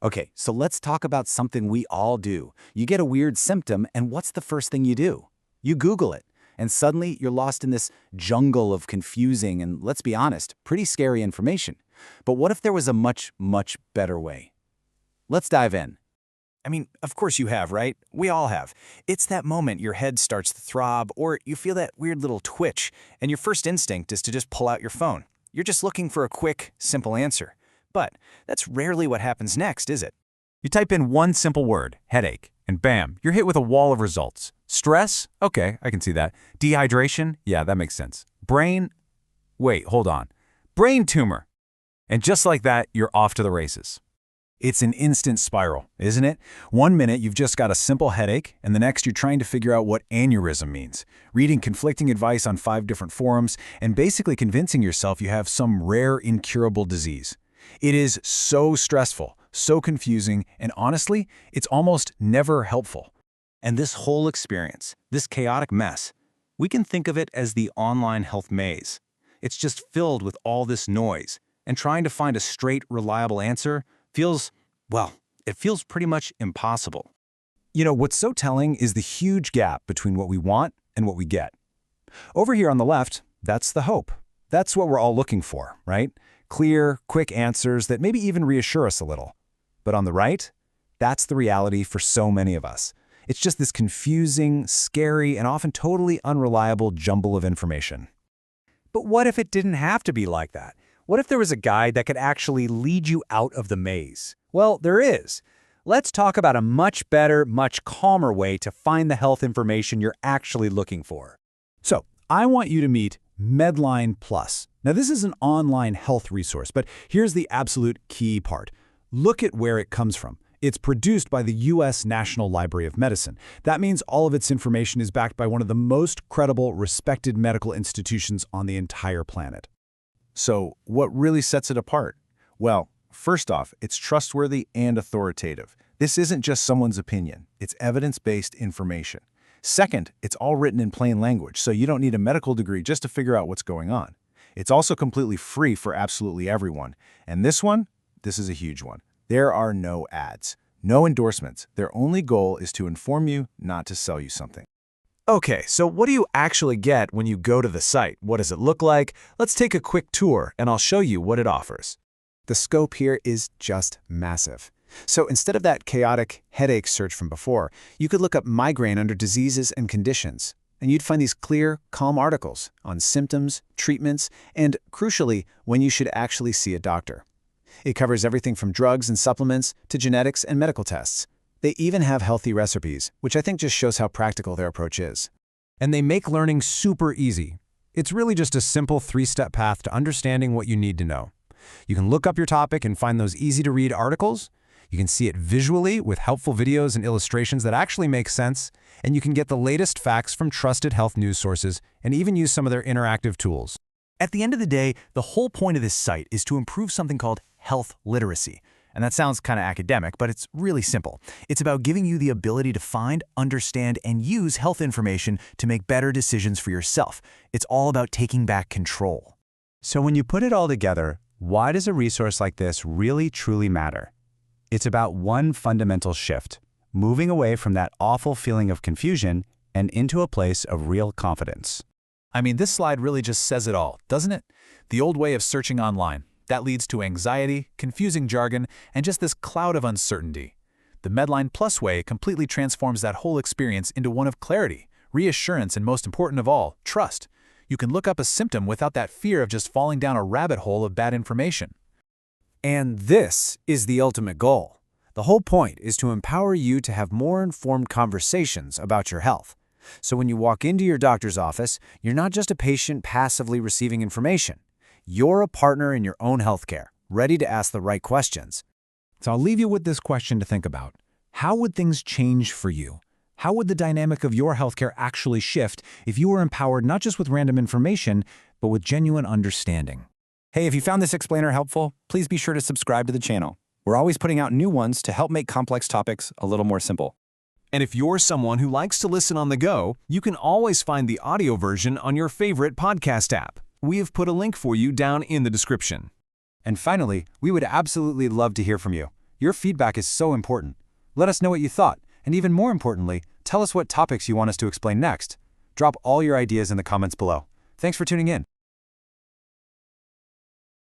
Okay, so let's talk about something we all do. You get a weird symptom, and what's the first thing you do? You Google it, and suddenly you're lost in this jungle of confusing and, let's be honest, pretty scary information. But what if there was a much, much better way? Let's dive in. I mean, of course you have, right? We all have. It's that moment your head starts to throb or you feel that weird little twitch, and your first instinct is to just pull out your phone. You're just looking for a quick, simple answer. But that's rarely what happens next, is it? You type in one simple word, headache, and bam, you're hit with a wall of results. Stress? Okay, I can see that. Dehydration? Yeah, that makes sense. Brain? Wait, hold on. Brain tumor. And just like that, you're off to the races. It's an instant spiral, isn't it? 1 minute you've just got a simple headache, and the next you're trying to figure out what aneurysm means, reading conflicting advice on 5 different forums, and basically convincing yourself you have some rare, incurable disease. It is so stressful, so confusing, and honestly, it's almost never helpful. And this whole experience, this chaotic mess, we can think of it as the online health maze. It's just filled with all this noise, and trying to find a straight, reliable answer feels, well, it feels pretty much impossible. You know, what's so telling is the huge gap between what we want and what we get. Over here on the left, that's the hope. That's what we're all looking for, right? Clear, quick answers that maybe even reassure us a little. But on the right, that's the reality for so many of us. It's just this confusing, scary, and often totally unreliable jumble of information. But what if it didn't have to be like that? What if there was a guide that could actually lead you out of the maze? Well, there is. Let's talk about a much better, much calmer way to find the health information you're actually looking for. So, I want you to meet MedlinePlus. Now, this is an online health resource, but here's the absolute key part. Look at where it comes from. It's produced by the U.S. National Library of Medicine. That means all of its information is backed by one of the most credible, respected medical institutions on the entire planet. So, what really sets it apart? Well, first off, it's trustworthy and authoritative. This isn't just someone's opinion. It's evidence-based information. Second, it's all written in plain language, so you don't need a medical degree just to figure out what's going on. It's also completely free for absolutely everyone. And this is a huge one. There are no ads, no endorsements. Their only goal is to inform you, not to sell you something. Okay, so what do you actually get when you go to the site? What does it look like? Let's take a quick tour, and I'll show you what it offers. The scope here is just massive. So instead of that chaotic headache search from before, you could look up migraine under diseases and conditions, and you'd find these clear, calm articles on symptoms, treatments, and, crucially, when you should actually see a doctor. It covers everything from drugs and supplements to genetics and medical tests. They even have healthy recipes, which I think just shows how practical their approach is. And they make learning super easy. It's really just a simple 3-step path to understanding what you need to know. You can look up your topic and find those easy-to-read articles. You can see it visually with helpful videos and illustrations that actually make sense. And you can get the latest facts from trusted health news sources and even use some of their interactive tools. At the end of the day, the whole point of this site is to improve something called health literacy. And that sounds kind of academic, but it's really simple. It's about giving you the ability to find, understand, and use health information to make better decisions for yourself. It's all about taking back control. So when you put it all together, why does a resource like this really truly matter? It's about one fundamental shift, moving away from that awful feeling of confusion and into a place of real confidence. I mean, this slide really just says it all, doesn't it? The old way of searching online. That leads to anxiety, confusing jargon, and just this cloud of uncertainty. The MedlinePlus way completely transforms that whole experience into one of clarity, reassurance, and most important of all, trust. You can look up a symptom without that fear of just falling down a rabbit hole of bad information. And this is the ultimate goal. The whole point is to empower you to have more informed conversations about your health. So when you walk into your doctor's office, you're not just a patient passively receiving information. You're a partner in your own healthcare, ready to ask the right questions. So I'll leave you with this question to think about. How would things change for you? How would the dynamic of your healthcare actually shift if you were empowered not just with random information, but with genuine understanding? Hey, if you found this explainer helpful, please be sure to subscribe to the channel. We're always putting out new ones to help make complex topics a little more simple. And if you're someone who likes to listen on the go, you can always find the audio version on your favorite podcast app. We have put a link for you down in the description. And finally, we would absolutely love to hear from you. Your feedback is so important. Let us know what you thought, and even more importantly, tell us what topics you want us to explain next. Drop all your ideas in the comments below. Thanks for tuning in.